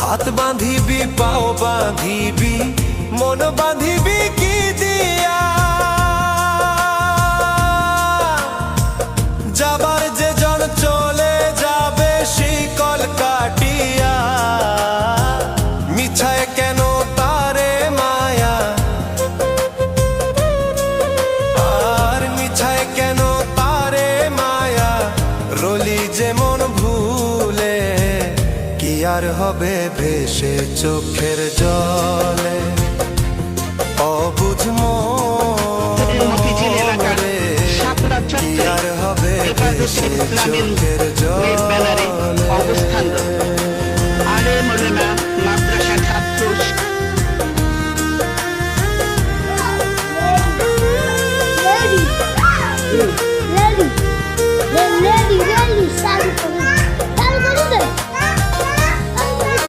হাত বাঁধিবি পাও বাঁধিবি মন বাঁধিবি কি দিয়া যাবার যে জন চলে যাবে শিকল কাটিয়া মিছায় কেন তারে মায়া আর মিছায় কেন তারে মায়া রলি যেমন ভুলে কি আর হবে ভেসে চোখের জলে অবুঝ মরে কি আর হবে ভেসে চোখের জলে।